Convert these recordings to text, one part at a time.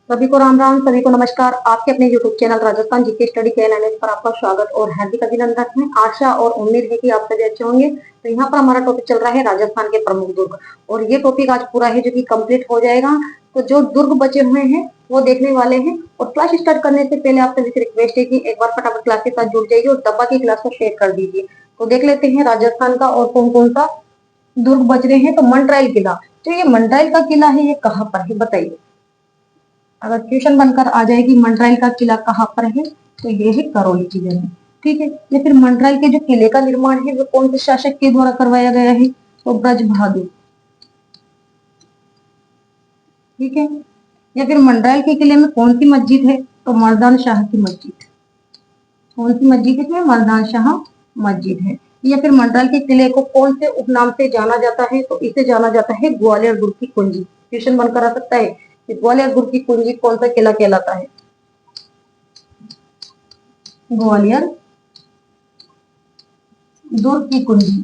सभी को राम राम, सभी को नमस्कार। आपके अपने YouTube channel Rajasthan GK study के एनालिसिस पर आपका स्वागत और हार्दिक अभिनंदन है। आशा और उम्मीद है कि आप सभी अच्छे होंगे। तो यहाँ पर हमारा टॉपिक चल रहा है राजस्थान के प्रमुख दुर्ग, और ये टॉपिक आज पूरा है जो कि कंप्लीट हो जाएगा। तो जो दुर्ग बचे हुए हैं वो देखने वाले हैं। और क्लास स्टार्ट करने से पहले आपसे रिक्वेस्ट है कि एक बार फटाफट क्लास के साथ जुड़ जाइए और दबा की क्लास को शेयर कर दीजिए। तो देख लेते हैं राजस्थान का और कौन कौन सा दुर्ग बच रहे हैं। तो मंडरायल किला, तो ये मंडरायल का किला है, ये कहाँ पर है बताइए। अगर क्वेश्चन बनकर आ जाए कि मंडरायल का किला कहाँ पर है, तो ये है करौली जिले में। ठीक है। या फिर मंडरायल के जो किले का निर्माण है वो कौन से शासक के द्वारा करवाया गया है, तो ब्रज बहादुर। ठीक है। या फिर मंडरायल के किले में कौन सी मस्जिद है, तो मर्दान शाह की मस्जिद। कौन सी मस्जिद है इसमें, मर्दान शाह मस्जिद है। या फिर मंडरायल के किले को कौन से उपनाम से जाना जाता है, तो इसे जाना जाता है ग्वालियर दुर्ग की कुंजी। क्वेश्चन बनकर आ सकता है कि ग्वालियर दुर्ग की कुंजी कौन सा किला कहलाता है। ग्वालियर दुर्ग की कुंजी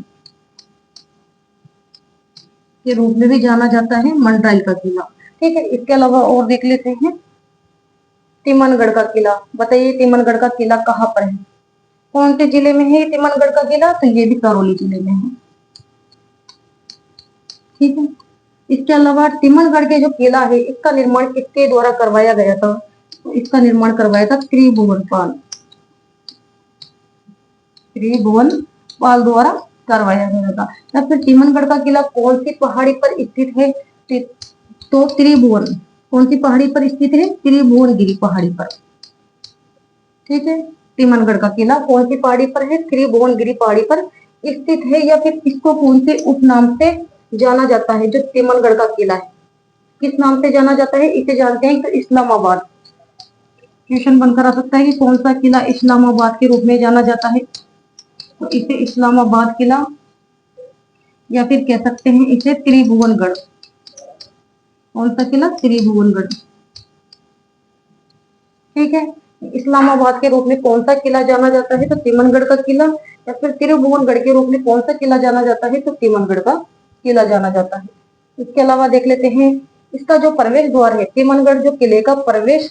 के रूप में भी जाना जाता है मंडरायल का किला। ठीक है। इसके अलावा और देख लेते हैं तिमनगढ़ का किला। बताइए तिमनगढ़ का किला कहाँ पर है, कौन से जिले में है तिमनगढ़ का किला, तो ये भी करौली जिले में है। ठीक है। इसके अलावा तिमनगढ़ के जो किला है इसका निर्माण किसके द्वारा करवाया गया था, तो इसका निर्माण करवाया था त्रिभुवनपाल। त्रिभुवनपाल द्वारा करवाया गया था। या फिर तिमनगढ़ का किला कौन सी पहाड़ी पर स्थित है, तो त्रिभुवन, कौन सी पहाड़ी पर स्थित है, त्रिभुवनगिरी पहाड़ी पर। ठीक है। तिमनगढ़ का किला कौन सी पहाड़ी पर है, त्रिभुवनगिरी पहाड़ी पर स्थित है। या फिर इसको कौन से उपनाम से जाना जाता है, जो तिमनगढ़ का किला है किस नाम से जाना जाता है, इसे जानते हैं तो इस्लामाबाद। क्वेश्चन बनकर आ सकता है कि कौन सा किला इस्लामाबाद के रूप में जाना जाता है, तो इसे इस्लामाबाद किला, या फिर कह सकते हैं इसे त्रिभुवनगढ़। कौन सा किला, त्रिभुवनगढ़। ठीक है। इस्लामाबाद के रूप में कौन सा किला जाना जाता है, तो तिमनगढ़ का किला। या फिर त्रिभुवनगढ़ के रूप में कौन सा किला जाना जाता है, तो तिमनगढ़ का किला जाना जाता है। इसके अलावा देख लेते हैं इसका जो प्रवेश द्वार है, तिमनगढ़ जो किले का प्रवेश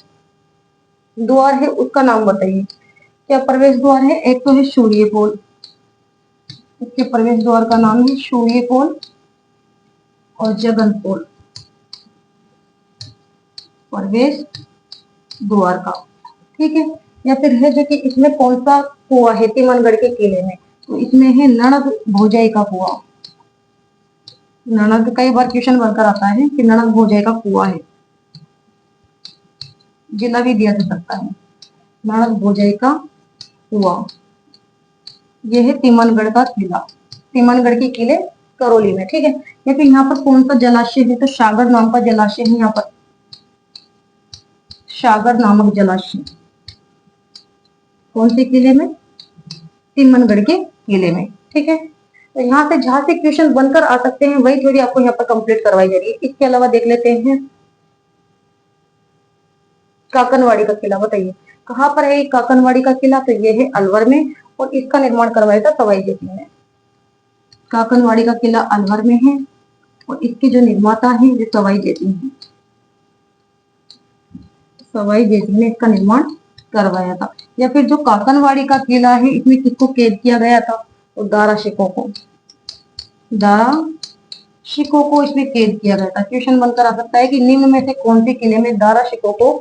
द्वार है उसका नाम बताइए। क्या प्रवेश द्वार है, एक तो है सूर्य पोल, इसके प्रवेश द्वार का नाम है सूर्य पोल और जगन पोल। प्रवेश द्वार का। ठीक है। या फिर है जो कि इसमें कौन सा कुआं है तिमनगढ़ के किले में, तो इसमें है नणद भोजाई का कुआं। नणद कई बार क्वेश्चन बनकर आता है कि नणद भोजाई का कुआं है, जिला भी दिया जा सकता है। नणद भोजाई का कुआं, यह है तिमनगढ़ का किला। तिमनगढ़ के किले करौली में। ठीक है। या फिर यहाँ पर कौन सा जलाशय है, तो सागर नाम का जलाशय है यहाँ पर, सागर नामक जलाशय। कौन से किले में, तिमनगढ़ के किले में। ठीक है। तो यहाँ से जहां से क्वेश्चन बनकर आ सकते हैं वही थोड़ी आपको यहाँ पर कंप्लीट करवाई जा रही है। इसके अलावा देख लेते हैं काकनवाड़ी का किला। बताइए कहाँ पर है काकनवाड़ी का किला, तो ये है अलवर में, और इसका निर्माण करवाया था सवाई जयसिंह ने। काकनवाड़ी का किला अलवर में है और इसके जो निर्माता है वो सवाई जयसिंह है। सवाई जयसिंह ने इसका निर्माण करवाया था। या फिर जो काकनवाड़ी का किला है इसमें किसको कैद किया गया था, तो दारा शिकोह को। दारा शिकोह को इसमें कैद किया गया था। क्वेश्चन बनकर आ सकता है कि निम्न में से कौन से किले में दारा शिकोह को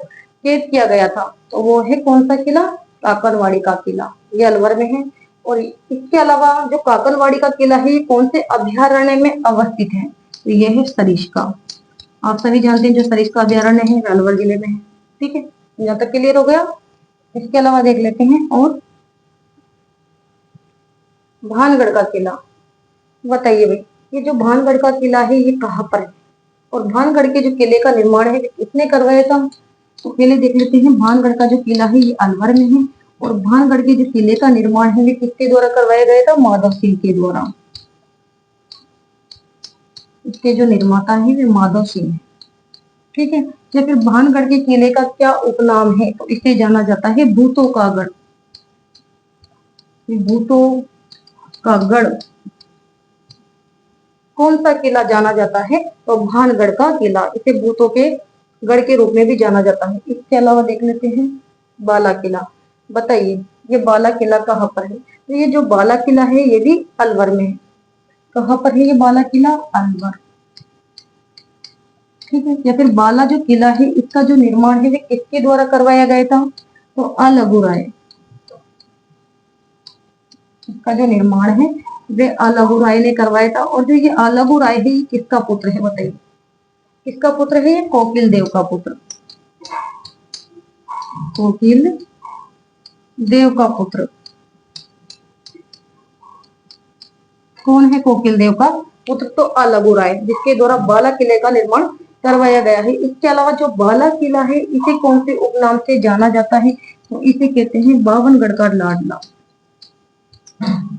कैद किया गया था, तो वो है कौन सा किला, काकनवाड़ी का किला। ये अलवर में है। और इसके अलावा जो काकनवाड़ी का किला है ये कौन से अभ्यारण्य में अवस्थित है, तो ये है सरिस्का। आप सभी जानते हैं जो सरिस्का अभ्यारण्य है अलवर जिले में है। ठीक है। यहाँ तक क्लियर हो गया। इसके अलावा देख लेते हैं और भानगढ़ का किला। बताइए भाई ये जो भानगढ़ का किला है ये कहाँ पर है, और भानगढ़ के जो किले का निर्माण है किसने करवाया था, तो पहले देख लेते हैं भानगढ़ का जो किला है ये अलवर में है। और भानगढ़ के जो किले का निर्माण है ये किसके द्वारा करवाया गया था, माधव सिंह के द्वारा। इसके जो निर्माता है वे माधव सिंह है। ठीक है। या फिर भानगढ़ के किले का क्या उपनाम है, तो इसे जाना जाता है भूतों का गढ़। भूतों का गढ़ कौन सा किला जाना जाता है, तो भानगढ़ का किला। इसे भूतों के गढ़ के रूप में भी जाना जाता है। इसके अलावा देख लेते हैं बाला किला। बताइए ये बाला किला कहाँ पर है? तो ये जो बाला किला है ये भी अलवर में है। कहाँ पर है ये बाला किला? अलवर। ठीक है। या फिर बाला जो किला है इसका जो निर्माण है वे किसके द्वारा करवाया गया था? तो अलगू राय। इसका जो निर्माण है वे अलगू राय ने करवाया था। और जो ये अलगू राय है ये किसका पुत्र है? बताइए किसका पुत्र है? ये कोकिल देव का पुत्र। कोकिल देव का पुत्र। कौन है कोकिल देव का पुत्र? तो अलगू राय, जिसके द्वारा बाला किले का निर्माण करवाया गया है। इसके अलावा जो बाला किला है इसे कौन से उपनाम से जाना जाता है? तो इसे कहते हैं बावनगढ़ का लाडला।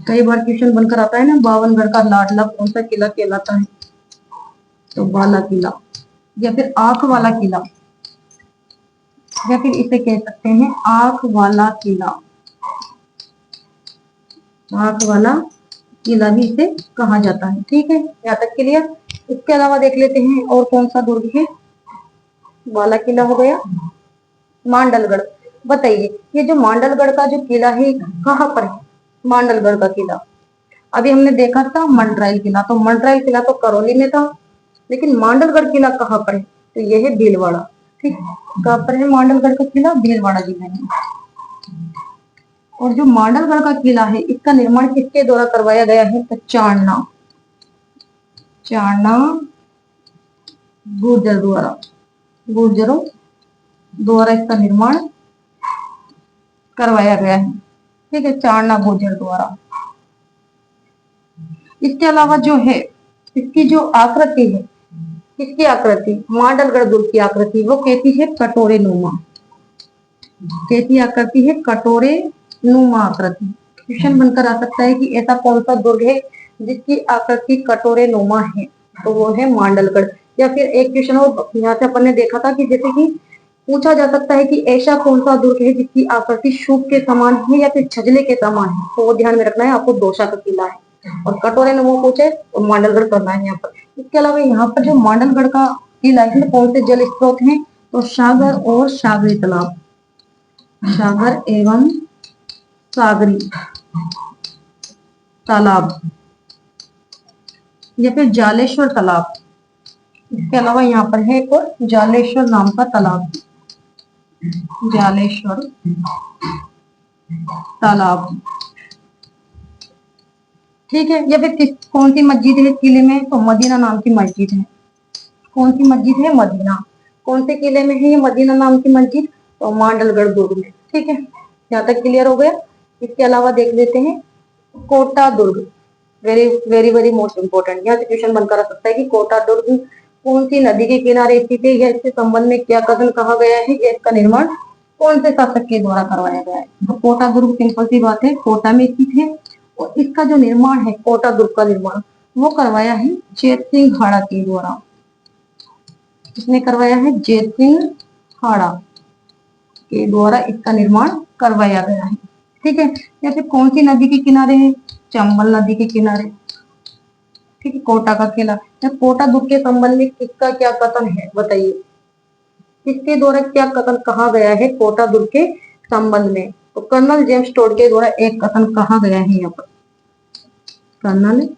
कई बार क्वेश्चन बनकर आता है ना, बावनगढ़ का लाडला कौन सा किला कहलाता है? तो बाला किला। या फिर आंख वाला किला, या फिर इसे कह सकते हैं आंख वाला किला। आंख वाला किला भी इसे कहा जाता है। ठीक है, यहाँ तक क्लियर। इसके अलावा देख लेते हैं और कौन सा दुर्ग है। बाला किला हो गया। मांडलगढ़। बताइए ये जो मांडलगढ़ का जो किला है कहाँ पर है? मांडलगढ़ का किला अभी हमने देखा था मंडराइल किला, तो मंडराइल किला तो करौली में था, लेकिन मांडलगढ़ किला कहाँ पर है? तो यह है भीलवाड़ा। ठीक, कहाँ पर है मांडलगढ़ का किला? भीलवाड़ा जिले में। और जो मांडलगढ़ का किला है इसका निर्माण किसके द्वारा करवाया गया है? तो चाणना। चाणना गुर्जर द्वारा। गुर्जरों द्वारा इसका निर्माण करवाया गया है। ठीक है, चाणना गुर्जर द्वारा। इसके अलावा जो है इसकी जो आकृति है, किसकी आकृति? मांडलगढ़ दुर्ग की आकृति वो कैसी है? कटोरे नुमा। कैसी आकृति है? कटोरे नुमा आकृति। क्वेश्चन बनकर आ सकता है कि ऐसा कौन सा दुर्ग है जिसकी आकृति कटोरे नुमा है? तो वो है मांडलगढ़। या फिर एक क्वेश्चन और यहाँ से अपन ने देखा था कि जैसे कि पूछा जा सकता है कि ऐसा कौन सा दुर्ग है जिसकी आकृति शुभ के समान है या फिर छजले के समान है? तो वो ध्यान में रखना है आपको। दोषा का किला है। और कटोरे नुमा पूछे तो मांडलगढ़ करना है यहाँ पर। इसके अलावा यहाँ पर जो मांडलगढ़ का किला है इसमें कौन से जल स्रोत हैं? तो सागर और सागरी तालाब। सागर एवं सागरी तालाब या फिर जालेश्वर तालाब। इसके अलावा यहाँ पर है एक और जालेश्वर नाम का तालाब। जालेश्वर तालाब। ठीक है। या फिर कौन सी मस्जिद है किले में? तो मदीना नाम की मस्जिद है। कौन सी मस्जिद है? मदीना। कौन से किले में है ये मदीना नाम की मस्जिद? तो मांडलगढ़ दुर्ग में। ठीक है, यहाँ तक क्लियर हो गया। इसके अलावा देख लेते हैं Kota Durg. Very very very most important. यहाँ से क्वेश्चन बनकर आ सकता है कि कोटा दुर्ग कौन सी नदी के किनारे स्थित है या इसके संबंध में क्या कथन कहा गया है या इसका निर्माण कौन से शासक के द्वारा करवाया गया है? तो कोटा दुर्ग सिंपल सी बात है कोटा में स्थित है। और इसका जो निर्माण है कोटा दुर्ग का निर्माण वो करवाया है जैत सिंह हाड़ा के द्वारा। किसने करवाया है? जैत सिंह हाड़ा के द्वारा इसका निर्माण करवाया गया है। ठीक है। या फिर कौन सी नदी के किनारे है? चंबल नदी के किनारे। ठीक है, कोटा का किला। या कोटा दुर्ग के संबंध में किसका क्या कथन है? बताइए किसके द्वारा क्या कथन कहा गया है कोटा दुर्ग के संबंध में? तो कर्नल जेम्स टोड के द्वारा एक कथन कहा गया है यहाँ पर। कर्नल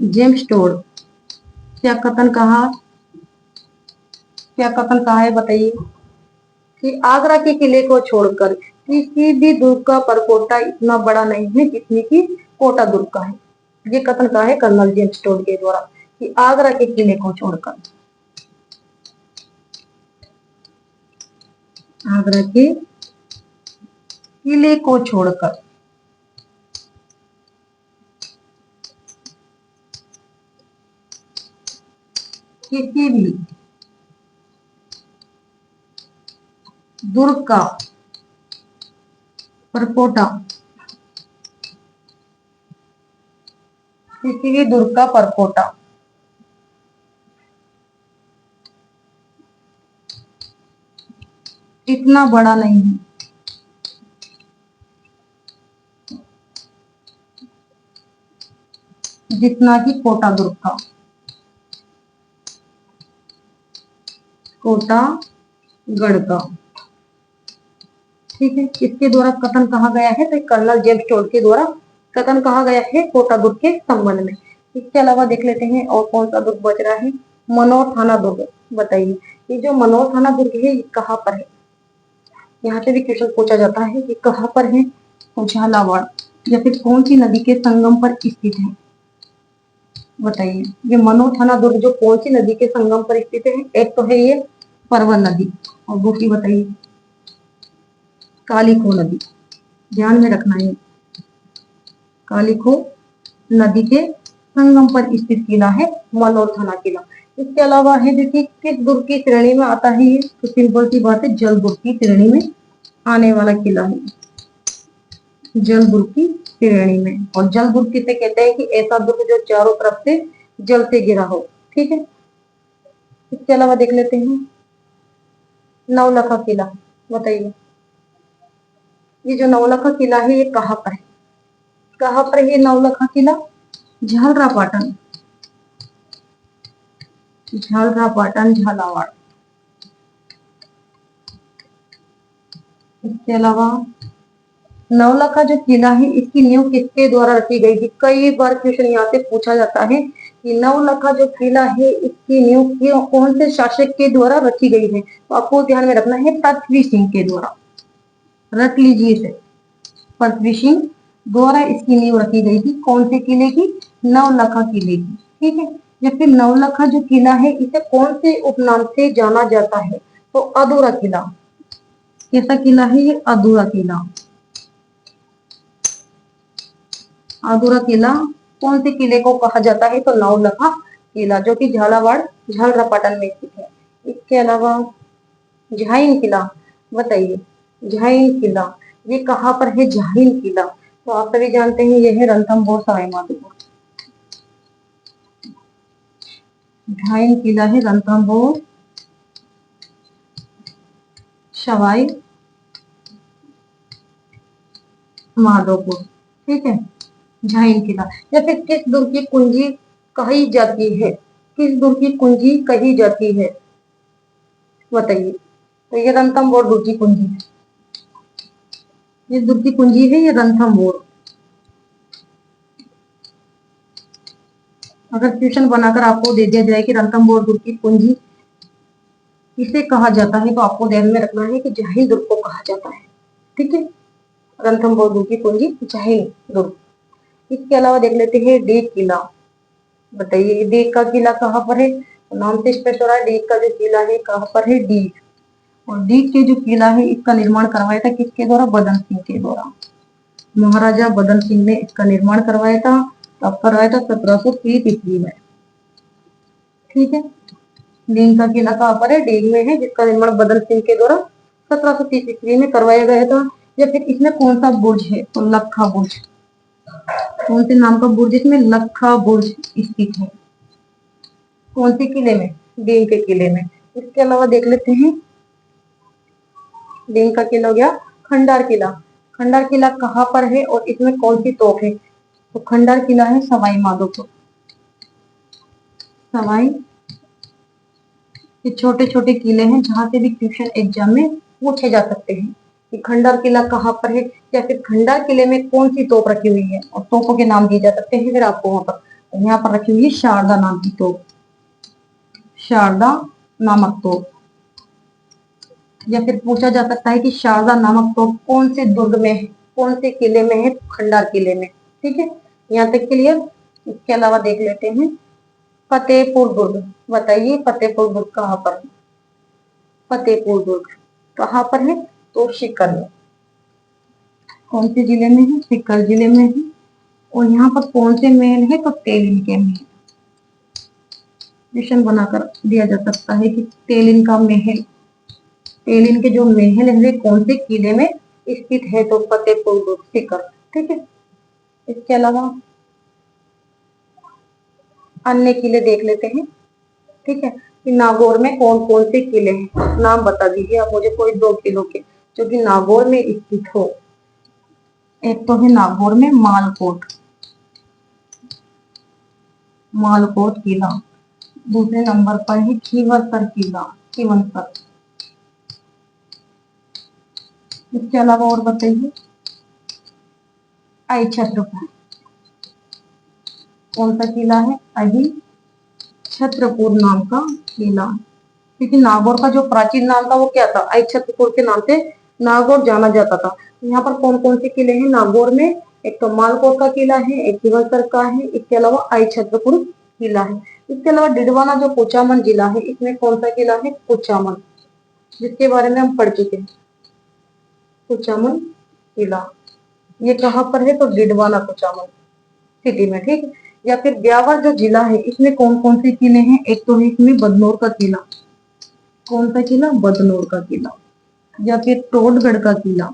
जेम्स टोड क्या कथन कहा? क्या कथन कहा है बताइए? कि आगरा के किले को छोड़कर किसी भी दुर्ग का परकोटा इतना बड़ा नहीं है जितनी की कोटा दुर्ग का है। ये कथन कहा है कर्नल जेम्स टोड के द्वारा कि आगरा के किले को छोड़कर, आगरा के किले को छोड़कर किसी भी दुर्ग का परकोटा, किसी भी दुर्ग का परकोटा इतना बड़ा नहीं है जितना कि कोटा दुर्ग का। कोटा गढ़। ठीक है, किसके द्वारा कथन कहा गया है? तो कर्नल जेम्स टोड के द्वारा कथन कहा गया है कोटा दुर्ग के संबंध में। इसके अलावा देख लेते हैं और कौन सा दुर्ग बच रहा है। मनोर थाना दुर्ग। बताइए ये जो मनोर थाना दुर्ग है ये कहाँ पर है? यहाँ से भी क्वेश्चन पूछा जाता है कि कहाँ पर है। तो झालावाड़ या फिर कौन सी नदी के संगम पर स्थित है? बताइए ये मनोर थाना दुर्ग जो कौन सी नदी के संगम पर स्थित है? एक तो है ये परवन नदी और दूसरी बताइए कालीखो नदी। ध्यान में रखना है कालीखो नदी के संगम पर स्थित किला है मनोर थाना किला। इसके अलावा है देखिए किस दुर्ग की श्रेणी में आता है ये? तो सिंपल सी बात है जल दुर्ग की श्रेणी में आने वाला किला है, जल दुर्ग की श्रेणी में। और जल दुर्ग किसे कहते हैं? कि ऐसा दुर्ग जो चारों तरफ से जल से घिरा हो। ठीक है, इसके अलावा देख लेते हैं नवलखा किला। बताइए ये जो नवलखा किला है ये कहाँ पर है? कहाँ पर है नवलखा किला? झालरापाटन, झालरापाटन झालावाड़। इसके अलावा नवलखा जो किला है इसकी नींव किसके द्वारा रखी गई थी? कई बार क्वेश्चन यहाँ से पूछा जाता है कि नवलखा जो किला है इसकी नींव कौन से शासक के द्वारा रखी गई है? तो आपको ध्यान में रखना है पृथ्वी सिंह के द्वारा। रख लीजिए इसे, पृथ्वी सिंह द्वारा इसकी नींव रखी गई थी। कौन से किले की? नवलखा किले की। ठीक है, या फिर नवलखा जो किला है इसे कौन से उपनाम से जाना जाता है? तो अधूरा किला। कैसा किला है ये? अधूरा किला। अधूरा किला कौन से किले को कहा जाता है? तो नवलखा किला जो कि झालावाड़ झालरापाटन में स्थित है। इसके अलावा झाइन किला। बताइए झाइन किला ये कहाँ पर है? झाइन किला तो आप सभी जानते हैं ये है रणथंभौर सवाई माधोपुर। झाइन किला है रणथंभौर सवाई माधोपुर। ठीक है, झाइन किला। या फिर किस दुर्ग की कुंजी कही जाती है? किस दुर्ग की कुंजी कही जाती है? बताइए तो ये रणथंभौर दुर्ग की कुंजी है। ये दुर्ग की कुंजी है ये रणथंभौर। अगर क्वेश्चन बनाकर आपको दे दिया जाए कि रणथंभौर दुर्ग की कुंजी किसे कहा जाता है तो आपको ध्यान में रखना है कि झाइन दुर्ग को कहा जाता है। ठीक है, रणथंभौर दुर्ग की कुंजी झाइन दुर्ग। इसके अलावा देख लेते हैं डेक किला। बताइए डेक का किला कहाँ पर है? तो नाम से स्पष्ट हो रहा है डेक का जो किला है कहाँ पर है? डीग। और डीग के जो किला है इसका निर्माण करवाया था किसके द्वारा? बदन सिंह के द्वारा। महाराजा बदन सिंह ने इसका निर्माण करवाया था। कब करवाया था? 1730 ईस्वी में। ठीक है, डीग का किला कहाँ पर है? डीग में है, जिसका निर्माण बदन सिंह के द्वारा 1730 ईस्वी में करवाया गया था। या फिर इसमें कौन सा बुर्ज है? तो लखा बुर्ज। कौन से नाम का बुर्ज? इसमें लखा बुर्ज स्थित है। कौन से किले में? डीग के किले में। इसके अलावा देख लेते हैं डीग का किला हो गया खंडार किला। खंडार किला कहाँ पर है और इसमें कौन सी तोप है? तो खंडार किला है सवाई माधोपुर। सवाई ये छोटे छोटे किले हैं जहां से भी क्वेश्चन एग्जाम में पूछे जा सकते हैं कि खंडार किला कहाँ पर है या फिर खंडार किले में कौन सी तोप रखी हुई है और तोपों के नाम दिए जा सकते हैं। फिर आपको वहां पर यहाँ पर रखी हुई है शारदा नाम की तोप, शारदा नामक तोप। या फिर पूछा जा सकता है कि शारदा नामक तोप कौन से दुर्ग में है, कौन से किले में है? खंडार किले में। ठीक है, यहाँ तक क्लियर। इसके अलावा देख लेते हैं फतेहपुर दुर्ग। बताइए फतेहपुर दुर्ग कहाँ पर है? फतेहपुर दुर्ग कहाँ पर है? तो सीकर में। कौन से जिले में है? सीकर जिले में है। और यहाँ पर कौन से महल है? तो तेलिन के महल। क्वेश्चन बनाकर दिया जा सकता है कि तेलिन का महल, तेलिन के जो महल है वे कौन से किले में स्थित है? तो फतेहपुर दुर्ग सीकर। ठीक है, इसके अलावा अन्य किले देख लेते हैं। ठीक है, कि नागौर में कौन कौन से किले हैं? नाम बता दीजिए आप मुझे कोई 2 किलों के जो कि नागौर में स्थित हो। एक तो है नागौर में मालकोट, मालकोट किला। दूसरे नंबर पर है खीवरसर किला। कीमनकर। इसके अलावा और बताइए, आई छत्रपुर, कौन सा किला है? अहि छत्रपुर नाम का किला। क्योंकि नागौर का जो प्राचीन नाम था वो क्या था? आई छत्रपुर के नाम से नागौर जाना जाता था। यहाँ पर कौन कौन से किले हैं नागौर में? एक तो मालकोट का किला है, एक कीमनसर का है, इसके अलावा आई छत्रपुर किला है। इसके अलावा डिडवाना जो कुचामन जिला है, इसमें कौन सा किला है? कुचामन, जिसके बारे में हम पढ़ चुके हैं। कुचामन किला ये कहाँ पर है? तो डिडवाना कुचामन सिटी में, ठीक है। या फिर ब्यावर जो जिला है, इसमें कौन कौन से किले हैं? एक तो है इसमें बदनौर का किला, कौन सा किला? बदनौर का किला। या फिर टोडगढ़ का किला,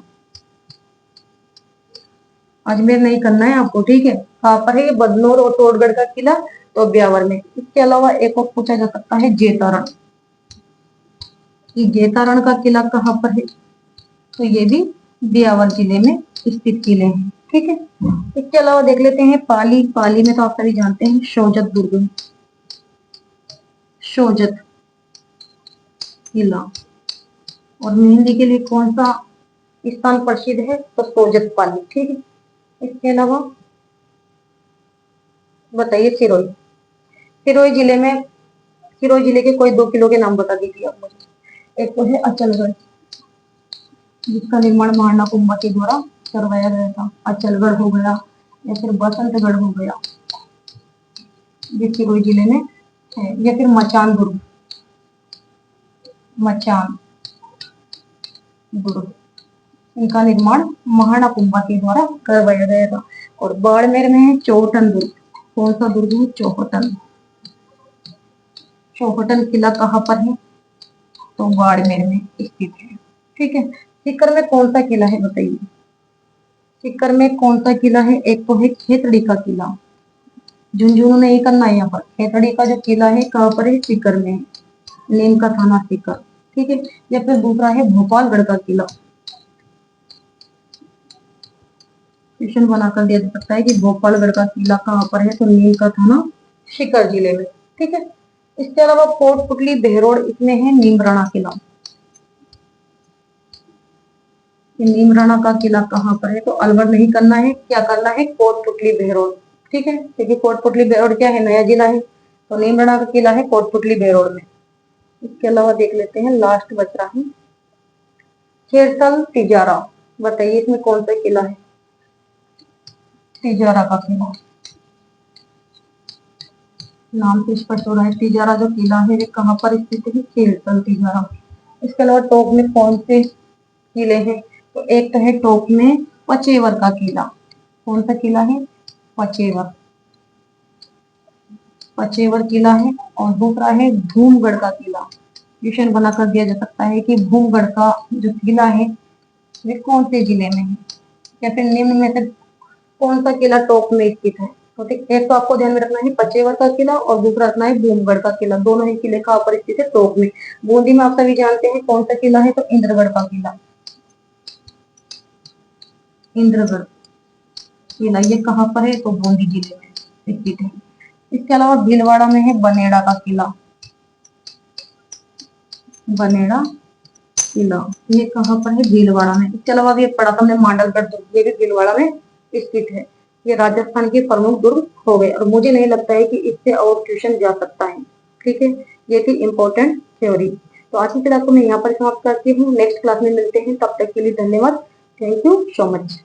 अजमेर नहीं करना है आपको, ठीक है। कहाँ पर है? बदनौर और टोडगढ़ का किला, तो ब्यावर में। इसके अलावा एक और पूछा जा सकता है जेतारण, कि जेतारण का किला कहाँ पर है? तो ये भी ब्यावर जिले में स्थित किले हैं, ठीक है। इसके अलावा देख लेते हैं पाली। पाली में तो आप सभी जानते हैं शोजत दुर्ग, शोजत किला। और मेहंदी के लिए कौन सा स्थान प्रसिद्ध है? तो सोजत पाली, ठीक है। इसके अलावा बताइए सिरोही। सिरोही जिले में, सिरोही जिले के कोई 2 किलो के नाम बता दीजिए आप मुझे। एक तो है अचलगढ़, जिसका निर्माण महाराणा कुंभा के द्वारा करवाया गया था। अचलगढ़ हो गया, या फिर बसंतगढ़ हो गया, जो सिरोही जिले में है। या फिर मचान दुर्ग, मचान दुर्ग, इनका निर्माण महाराणा कुंभा के द्वारा करवाया गया था। और बाड़मेर में है चौहटन दुर्ग, कौन सा दुर्ग है? चौहटन। चौहटन किला कहाँ पर है? तो बाड़मेर में स्थित है, ठीक है। सीकर में कौन सा किला है बताइए? सीकर में कौन सा किला है? एक तो है खेतड़ी का किला, झुंझुनू नहीं करना है यहाँ पर। खेतड़ी का जो किला है कहाँ पर है? सीकर में, नीम का थाना सीकर, ठीक है। या फिर दूसरा है भोपालगढ़ का किला। क्वेश्चन बनाकर दिया जा सकता है कि भोपालगढ़ का किला कहाँ पर है? तो नीम का थाना सीकर जिले में, ठीक है। इसके अलावा कोटपुतली बहरोड़, इसमें है नीमराणा किला। नीमराणा का किला कहाँ पर है? तो अलवर नहीं करना है, क्या करना है? कोटपुतली बहरोड़, ठीक है। क्योंकि कोटपुतली बहरोड़ क्या है? नया जिला है। तो नीमराणा का किला है कोटपुतली बहरोड़ में। इसके अलावा देख लेते हैं, लास्ट बच रहा है खेरसल तिजारा। बताइए इसमें कौन सा किला है? तिजारा का किला, नाम से स्पष्ट हो रहा है। तिजारा जो किला है ये कहाँ पर स्थित है? खेरसल तिजारा। इसके अलावा टोक में कौन से किले हैं? तो एक तो है टोक में पचेवर का किला, कौन सा किला है? पचेवर, पचेवर किला है। और दूसरा है भूमगढ़ का किला। क्वेश्चन बनाकर दिया जा सकता है कि भूमगढ़ का जो किला है वे कौन से जिले में है, या फिर निम्न में से कौन सा किला टोक में स्थित है? तो ठीक, एक तो आपको ध्यान में रखना है पचेवर का किला, और दूसरा रखना है भूमगढ़ का किला। दोनों ही किले कहाँ पर स्थित है? टोक में। बूंदी में आप सभी जानते हैं कौन सा किला है? तो इंद्रगढ़ का किला, इंद्रगढ़ किला ये कहाँ पर है? तो बूंदी जिले में स्थित है। इसके अलावा भीलवाड़ा में है बनेड़ा का किला, बनेड़ा किला ये कहाँ पर है? भीलवाड़ा में। इसके अलावा भी पढ़ा था हमने मांडलगढ़ दुर्ग, ये भी भीलवाड़ा में स्थित है। ये राजस्थान के प्रमुख दुर्ग हो गए, और मुझे नहीं लगता है कि इससे और ट्यूशन जा सकता है, ठीक है। ये थी इंपॉर्टेंट थ्योरी। तो आज की क्लास को मैं यहाँ पर समाप्त करती हूँ। नेक्स्ट क्लास में मिलते हैं, तब तक के लिए धन्यवाद। Thank you so much.